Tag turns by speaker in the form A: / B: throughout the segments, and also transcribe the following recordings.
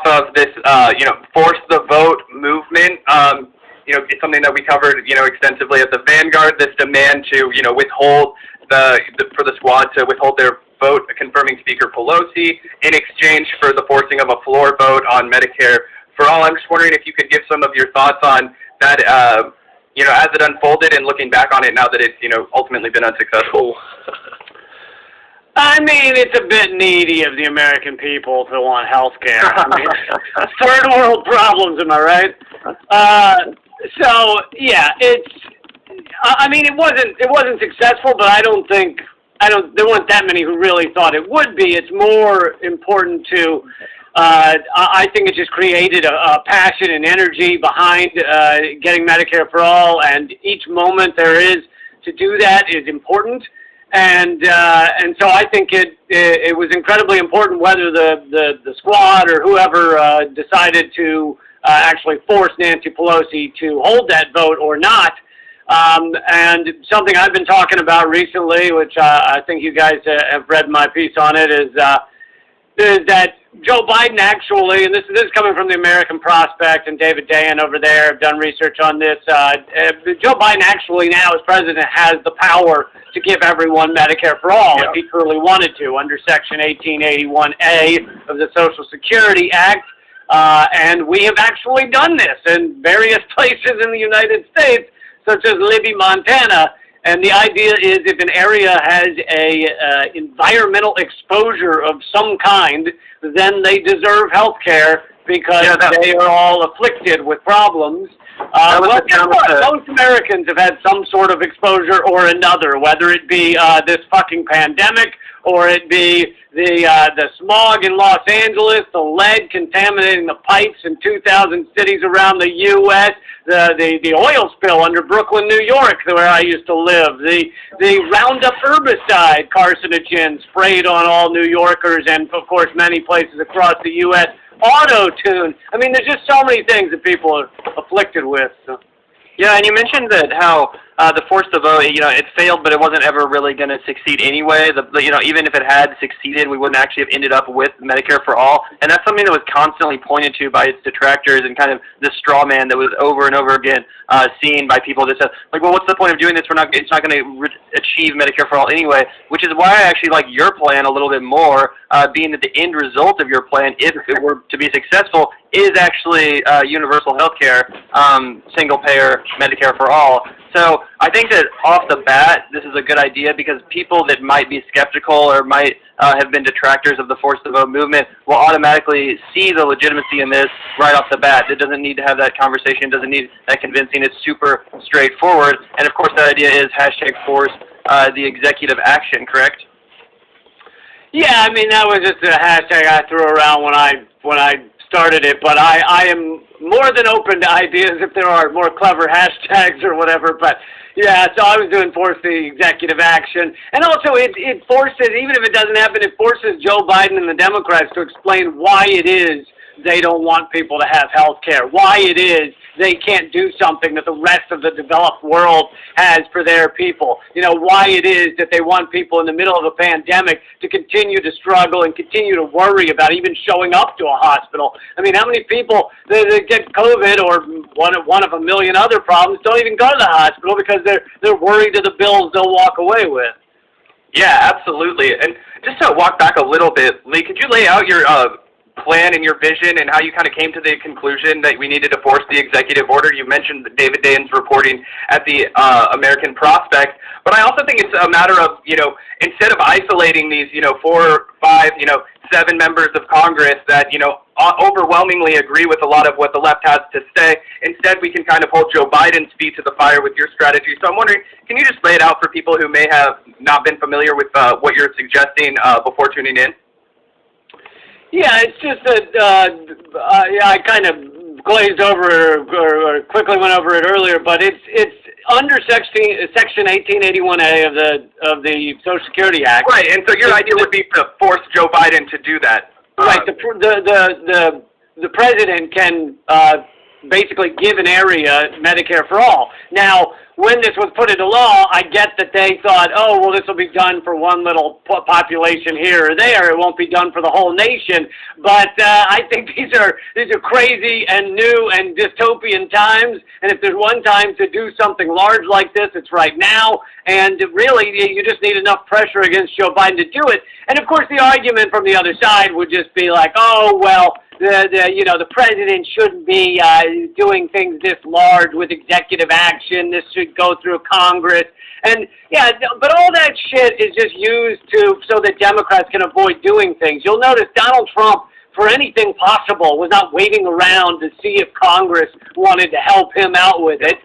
A: off of this, force the vote movement. It's something that we covered, extensively at the Vanguard. This demand to, withhold for the squad to withhold their vote confirming Speaker Pelosi in exchange for the forcing of a floor vote on Medicare for all. I'm just wondering if you could give some of your thoughts on that, as it unfolded and looking back on it now that it's, ultimately been unsuccessful.
B: I mean, it's a bit needy of the American people to want health care. I mean, third world problems, am I right? So yeah, it wasn't successful, but there weren't that many who really thought it would be. It's more important to, I think it just created a passion and energy behind getting Medicare for all, and each moment there is to do that is important. And so I think it was incredibly important whether the squad or whoever decided to actually force Nancy Pelosi to hold that vote or not. And something I've been talking about recently, which I think you guys have read my piece on it, is that Joe Biden actually, and this is coming from the American Prospect and David Dayen over there have done research on this. Joe Biden actually now, as president, has the power to give everyone Medicare for all if he truly wanted to under Section 1881A of the Social Security Act. And we have actually done this in various places in the United States, such as Libby, Montana. And the idea is if an area has a environmental exposure of some kind, then they deserve health care because they are all afflicted with problems. Well, guess what? Most Americans have had some sort of exposure or another, whether it be this fucking pandemic or it be the smog in Los Angeles, the lead contaminating the pipes in 2,000 cities around the U.S., the oil spill under Brooklyn, New York, where I used to live, the Roundup herbicide carcinogen sprayed on all New Yorkers and, of course, many places across the U.S., auto-tune. I mean, there's just so many things that people are afflicted with. So.
A: Yeah, and you mentioned that how the force to vote, it failed, but it wasn't ever really going to succeed anyway. Even if it had succeeded, we wouldn't actually have ended up with Medicare for all. And that's something that was constantly pointed to by its detractors and kind of this straw man that was over and over again seen by people that said, like, well, what's the point of doing this? It's not going to achieve Medicare for all anyway, which is why I actually like your plan a little bit more, being that the end result of your plan, if it were to be successful, is actually universal health care, single-payer Medicare for all. So I think that off the bat, this is a good idea because people that might be skeptical or might have been detractors of the force to vote movement will automatically see the legitimacy in this right off the bat. It doesn't need to have that conversation, doesn't need that convincing. It's super straightforward. And of course, that idea is #force the executive action, correct?
B: Yeah, I mean, that was just a hashtag I threw around when I started it, but I am more than open to ideas if there are more clever hashtags or whatever, but yeah, so I was doing force the executive action, and also it forces, even if it doesn't happen, it forces Joe Biden and the Democrats to explain why it is they don't want people to have health care, why it is they can't do something that the rest of the developed world has for their people, why it is that they want people in the middle of a pandemic to continue to struggle and continue to worry about even showing up to a hospital. I mean, how many people that get COVID or one of a million other problems don't even go to the hospital because they're worried of the bills they'll walk away with?
A: Yeah, absolutely. And just to walk back a little bit, Lee, could you lay out your plan and your vision and how you kind of came to the conclusion that we needed to force the executive order? You mentioned David Dayen's reporting at the American Prospect, but I also think it's a matter of, instead of isolating these, 4, 5, 7 members of Congress that, overwhelmingly agree with a lot of what the left has to say, instead we can kind of hold Joe Biden's feet to the fire with your strategy. So I'm wondering, can you just lay it out for people who may have not been familiar with what you're suggesting before tuning in?
B: Yeah, it's just that I kind of glazed over or quickly went over it earlier, but it's under Section 1881A of the Social Security Act.
A: Right, and so your idea would be to force Joe Biden to do that.
B: Right, the president can basically give an area Medicare for all. Now, when this was put into law, I get that they thought, oh, well, this will be done for one little population here or there. It won't be done for the whole nation. But I think these are crazy and new and dystopian times. And if there's one time to do something large like this, it's right now. And really, you just need enough pressure against Joe Biden to do it. And of course, the argument from the other side would just be like, oh, well, the president shouldn't be doing things this large with executive action. This should go through Congress. And yeah, but all that shit is just used so that Democrats can avoid doing things. You'll notice Donald Trump, for anything possible, was not waiting around to see if Congress wanted to help him out with it.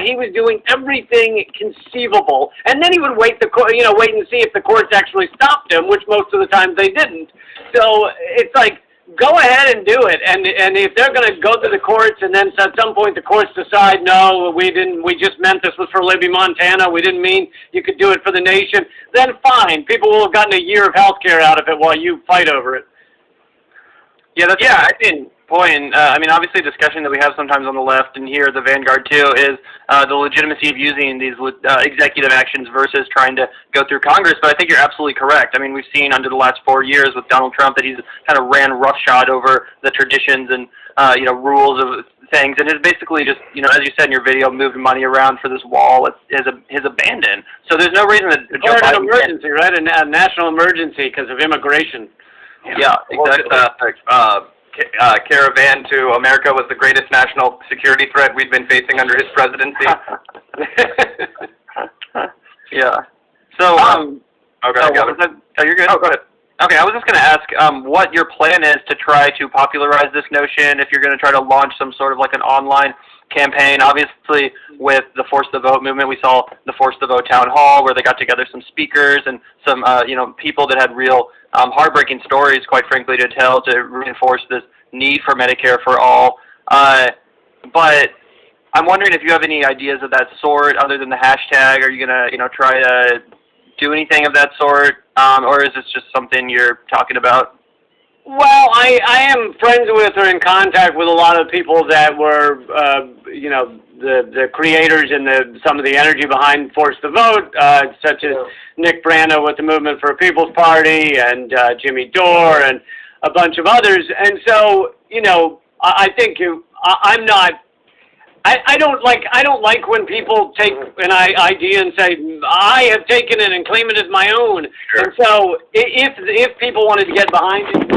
B: He was doing everything conceivable, and then he would wait and see if the courts actually stopped him, which most of the time they didn't. So it's like, go ahead and do it, and if they're going to go to the courts, and then at some point the courts decide, no, we just meant this was for Libby, Montana, we didn't mean you could do it for the nation, then fine, people will have gotten a year of health care out of it while you fight over it.
A: Yeah, that's I think point. I mean, obviously, discussion that we have sometimes on the left and here, the Vanguard too, is the legitimacy of using these executive actions versus trying to go through Congress. But I think you're absolutely correct. I mean, we've seen under the last 4 years with Donald Trump that he's kind of ran roughshod over the traditions and rules of things, and it's basically just, as you said in your video, moved money around for this wall. It's his abandon. So there's no reason that Joe Biden
B: an emergency, right? A national emergency because of immigration.
C: Yeah, exactly. Caravan to America was the greatest national security threat we'd been facing under his presidency.
A: Yeah. So,
C: you're good.
A: Oh, go ahead. Okay, I was just going to ask what your plan is to try to popularize this notion, if you're going to try to launch some sort of like an online campaign. Obviously, with the Force the Vote movement, we saw the Force the Vote town hall where they got together some speakers and some, people that had real heartbreaking stories, quite frankly, to tell to reinforce this need for Medicare for all. But I'm wondering if you have any ideas of that sort other than the hashtag. Are you going to, try to do anything of that sort, or is this just something you're talking about?
B: Well, I am friends with or in contact with a lot of people that were, the creators and some of the energy behind Force the Vote, such as Nick Brando with the Movement for a People's Party and Jimmy Dore and a bunch of others. And so, I think I'm not. I don't like when people take an idea and say, I have taken it and claim it as my own.
C: Sure.
B: And so if people wanted to get behind it,